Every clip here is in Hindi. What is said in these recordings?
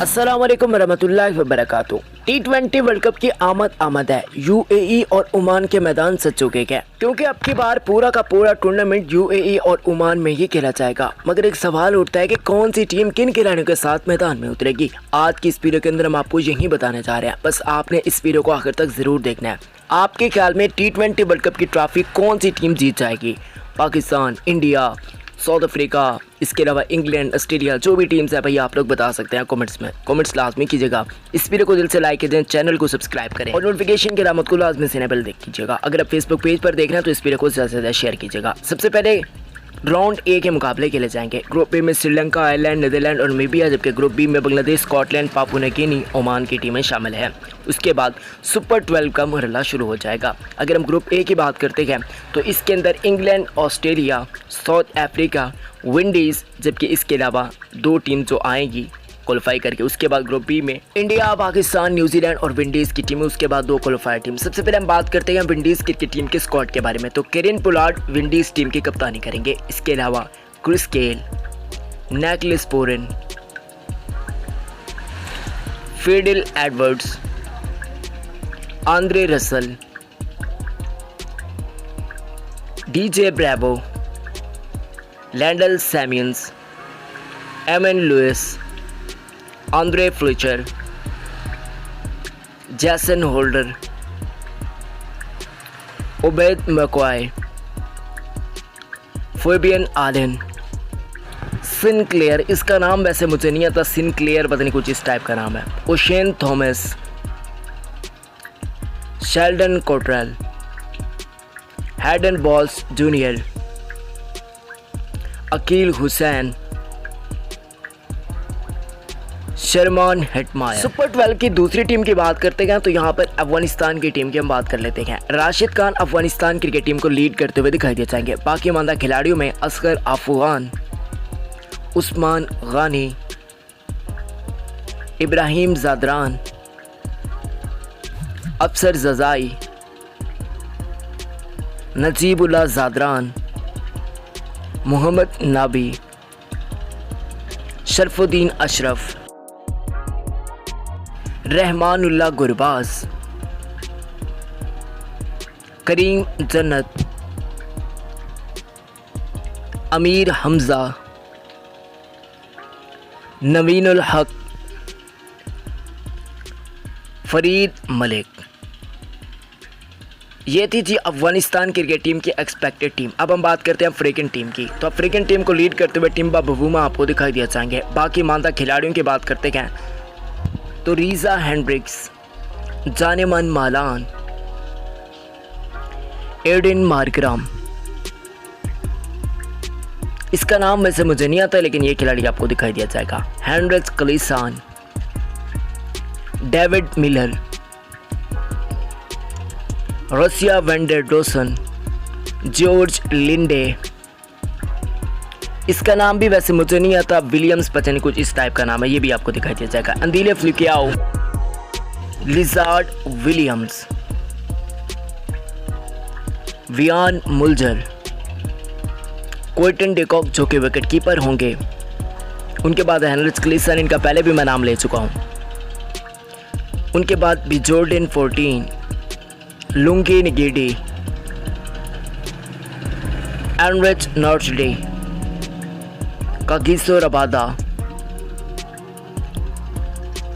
अस्सलामुअलैकुम वरहमतुल्लाहि वबरकातुहू। T20 वर्ल्ड कप की आमद है। यूएई और ओमान के मैदान सज चुके हैं, क्योंकि अब की बार पूरा का पूरा टूर्नामेंट यूएई और ओमान में ही खेला जाएगा। मगर एक सवाल उठता है कि कौन सी टीम किन खिलाड़ियों के साथ मैदान में उतरेगी। आज की इस वीडियो के अंदर हम आपको यही बताने जा रहे हैं, बस आपने इस वीडियो को आखिर तक जरूर देखना है। आपके ख्याल में T20 वर्ल्ड कप की ट्रॉफी कौन सी टीम जीत जाएगी? पाकिस्तान, इंडिया, साउथ अफ्रीका, इसके अलावा इंग्लैंड, ऑस्ट्रेलिया, जो भी टीम्स है भाई आप लोग बता सकते हैं कमेंट्स में। कमेंट्स लाजमी कीजिएगा। इस वीडियो को दिल से लाइक कीजिए, चैनल को सब्सक्राइब करें और नोटिफिकेशन की अलामत को लाजमी से इनेबल देख कीजिएगा। अगर आप फेसबुक पेज पर देख रहे हैं तो इस वीडियो को ज़्यादा से ज़्यादा शेयर कीजिएगा। सबसे पहले राउंड ए के मुकाबले खेले जाएंगे। ग्रुप ए में श्रीलंका, आयरलैंड, नीदरलैंड और नामीबिया, जबकि ग्रुप बी में Bangladesh, Scotland, Papua New Guinea, Oman की टीमें शामिल हैं। उसके बाद सुपर 12 का मरहला शुरू हो जाएगा। अगर हम ग्रुप ए की बात करते हैं तो इसके अंदर England, Australia, south Africa, Windies, जबकि इसके अलावा दो टीम जो आएंगी क्वालिफाई करके। उसके बाद ग्रुप बी में इंडिया, पाकिस्तान, न्यूजीलैंड और विंडीज़ की टीमें, उसके बाद दो क्वालिफायर टीम। सबसे पहले हम बात करते हैं विंडीज़ क्रिकेट टीम के स्क्वाड के बारे में। तो केविन पोलार्ड विंडीज़ टीम की कप्तानी करेंगे। इसके अलावा Chris Gayle, Nicholas Pooran, Fidel Edwards, Andre Russell, DJ Bravo, Lendl Samuels, Evin Lewis, Andre Fletcher, Jason Holder, Obed McCoy, Fabian Allen, Sinclair, इसका नाम वैसे मुझे नहीं आता, सिनक्लेयर पता नहीं कुछ इस टाइप का नाम है, Oshane Thomas, Sheldon Cottrell, Hayden Walsh junior, Akeal Hosein, Shimron Hetmyer. Super 12 की दूसरी टीम की बात करते हैं तो यहाँ पर अफगानिस्तान की टीम की हम बात कर लेते हैं। राशिद खान अफगानिस्तान क्रिकेट टीम को लीड करते हुए दिखाई दे जाएंगे। बाकी मानदा खिलाड़ियों में असगर अफगान, उस्मान गानी, इब्राहिम जादरान, अफसर जजाई, नजीबुल्लाह जादरान, मोहम्मद नाबी, शरफुद्दीन अशरफ, रहमानुल्लाह गुरबाज, करीम जन्नत, अमीर हमजा, नवीनुल हक, फरीद मलिक। ये थी जी अफगानिस्तान क्रिकेट टीम की एक्सपेक्टेड टीम। अब हम बात करते हैं अफ्रीकन टीम की। तो अफ्रीकन टीम को लीड करते हुए टिम्बा बवूमा आपको दिखाई दिया जाएंगे। बाकी मानदा खिलाड़ियों की बात करते हैं तो Reeza Hendricks, Janneman Malan, Aiden Markram, इसका नाम वैसे मुझे नहीं आता लेकिन ये खिलाड़ी आपको दिखाई दिया जाएगा। हेनरिच क्लिसान, डेविड मिलर, रसिया वेंडरडोसन, जॉर्ज लिंडे, इसका नाम भी वैसे मुझे नहीं आता, विलियम्स पता नहीं कुछ इस टाइप का नाम है, ये भी आपको दिखाई दिया जाएगा। Andile Phehlukwayo, Lizaad Williams, Wiaan Mulder, Quinton de Kock कि विकेट कीपर होंगे। उनके बाद हेनरिच क्लिसन, इनका पहले भी मैं नाम ले चुका हूँ। उनके बाद भी Jordan 14, Lungi Ngidi, Anrich Nortje, Kagiso Rabada,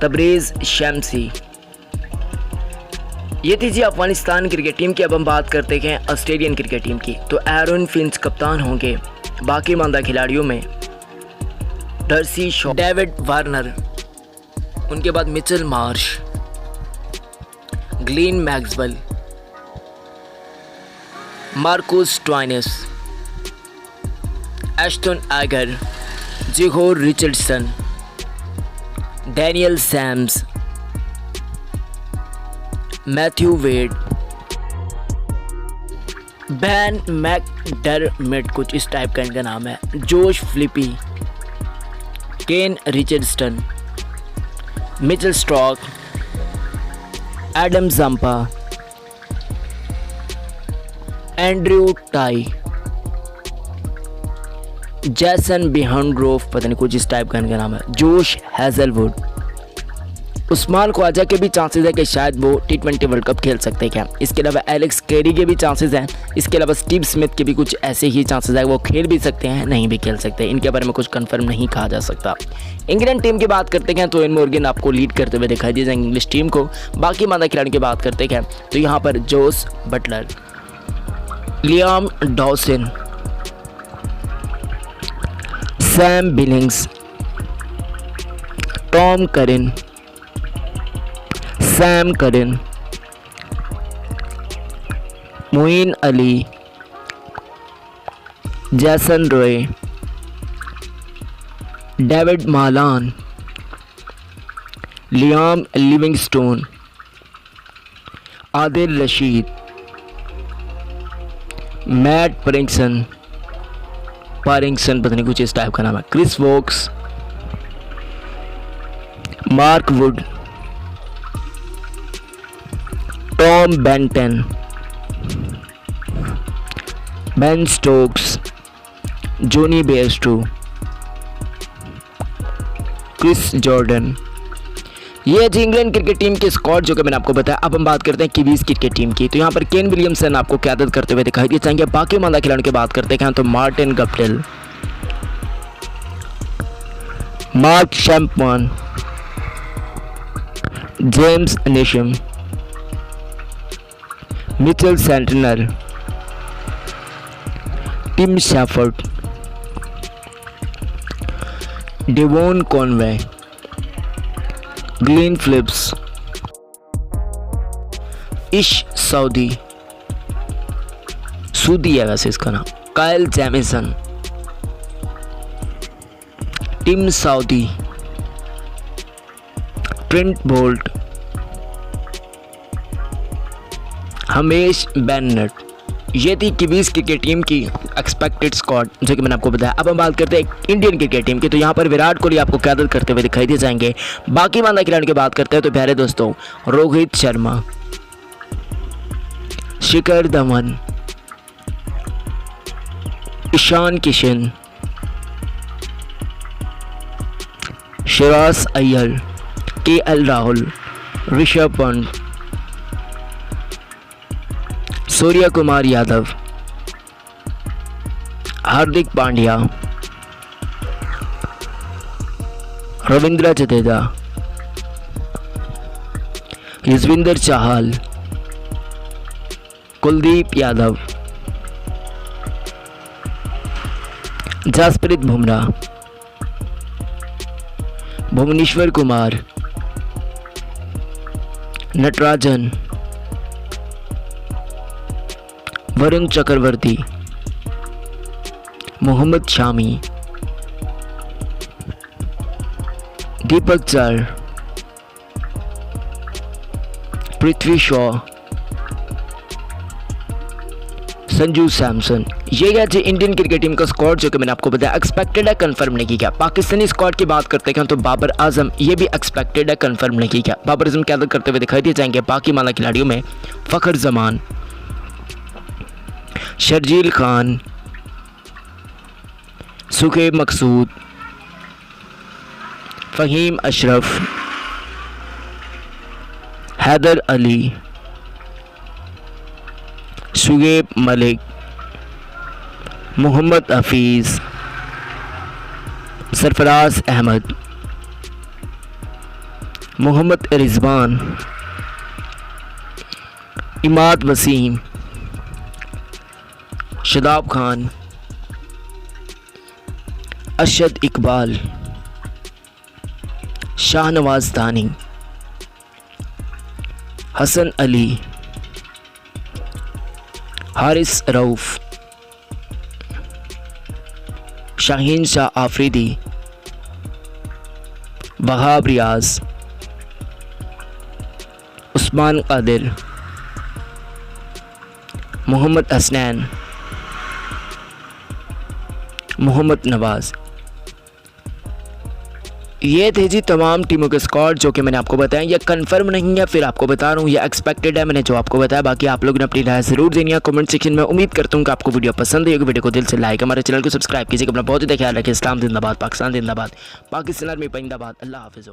Tabraiz Shamsi. ये थी जी अफगानिस्तान क्रिकेट टीम की। अब हम बात करते हैं ऑस्ट्रेलियन क्रिकेट टीम की। तो एरन फिंच कप्तान होंगे। बाकी मानदा खिलाड़ियों में डर्सी शॉ, डेविड वार्नर, उनके बाद Mitchell Marsh, Glenn Maxwell, Marcus Stoinis, Ashton Agar, Jhye Richardson, Daniel Sams, Matthew Wade, Ben McDermott कुछ इस टाइप का इनका नाम है, Josh Philippe, Kane Richardson, Mitchell Starc, Adam Zampa, Andrew Tye, Jason Behrendorff, पता नहीं कुछ इस टाइप का इनका नाम है, जोश हैजलवुड, उस्मान ख्वाजा के भी चांसेस है कि शायद वो T20 वर्ल्ड कप खेल सकते हैं। इसके अलावा एलेक्स कैरी के भी चांसेस हैं। इसके अलावा स्टीव स्मिथ के भी कुछ ऐसे ही चांसेस है, वो खेल भी सकते हैं, नहीं भी खेल सकते। इनके बारे में कुछ कंफर्म नहीं कहा जा सकता। इंग्लैंड टीम की बात करते हैं तो इयान मॉर्गन आपको लीड करते हुए दिखाई दिए जाएंगे इंग्लिश टीम को। बाकी मादा खिलाड़ियों की बात करते हैं तो यहाँ पर Jos Buttler, Liam Dawson, Sam Billings, Tom Curran, Sam Curran, Moeen Ali, Jason Roy, Dawid Malan, Liam Livingstone, Adil Rashid, Matt Parkinson पता नहीं कुछ इस टाइप का नाम है, Chris Woakes, Mark Wood, Tom Banton, Ben Stokes, Jonny Bairstow, Chris Jordan. ये है इंग्लैंड क्रिकेट टीम के स्क्वाड जो कि मैंने आपको बताया। अब हम बात करते हैं कीवीज क्रिकेट टीम की। तो यहाँ पर केन विलियमसन आपको क़यादत करते हुए दिखाई दिए जाएंगे। बाकी मादा खिलाड़ियों की बात करते हैं तो Martin Guptill, Mark Chapman, James Neesham, Mitchell Santner, Tim Seifert, Devon Conway, Glenn Phillips, Ish Sodhi है वैसे इसका नाम, Kyle Jamieson, Tim Southee, Trent Boult, Hamish Bennett. ये थी कीवीज क्रिकेट टीम की एक्सपेक्टेड स्क्वाड जो कि मैंने आपको बताया। अब हम बात करते हैं इंडियन क्रिकेट टीम की। तो यहाँ पर विराट कोहली आपको क़यादत करते हुए दिखाई दिए जाएंगे। बाकी मादा खिलाड़ियों की बात करते हैं तो प्यारे दोस्तों रोहित शर्मा, शिखर धवन, ईशान किशन, श्रेयस अय्यर, KL राहुल, ऋषभ पंत, सूर्य कुमार यादव, हार्दिक पांड्या, रविंद्र जडेजा, युजवेंद्र चहल, कुलदीप यादव, जसप्रीत बुमराह, भुवनेश्वर कुमार, नटराजन, वरुण चक्रवर्ती, मोहम्मद शामी, दीपक चहर, पृथ्वी शॉ, संजू सैमसन। ये है जी इंडियन क्रिकेट टीम का स्क्वाड जो कि मैंने आपको बताया। एक्सपेक्टेड है, कंफर्म नहीं किया। पाकिस्तानी स्क्वाड की बात करते हैं तो बाबर आजम, ये भी एक्सपेक्टेड है, कंफर्म नहीं किया। बाबर आजम क़यादत करते हुए दिखाई दिए जाएंगे। बाकी माला खिलाड़ियों में फ़खर जमान, शर्जील खान, सुखैब मकसूद, फ़हीम अशरफ, हैदर अली, शुएब मलिक, मोहम्मद हफीज़, सरफराज अहमद, मोहम्मद रिजवान, इमाद वसीम, शादाब खान, अरशद इकबाल, शाहनवाज दानी, हसन अली, हारिस रऊफ, शाहीन शाह आफरीदी, वहाब रियाज, उस्मान कादिर, मोहम्मद हसनैन, मोहम्मद नवाज। ये थे जी तमाम टीमों के स्क्वाड जो कि मैंने आपको बताया। ये कंफर्म नहीं है, फिर आपको बता रहा हूँ, ये एक्सपेक्टेड है मैंने जो आपको बताया। बाकी आप लोगों ने अपनी राय ज़रूर देनी है कमेंट सेक्शन में। उम्मीद करता हूँ कि आपको वीडियो पसंद है। वीडियो को दिल से लाइक, हमारे चैनल को सब्सक्राइब कीजिए। अपना बहुत ही ख्याल रखिए। इस्लाम जिंदाबाद, पाकिस्तान जिंदाबाद, पाकिस्तान में जिंदाबाद। अल्लाह हाफिज़।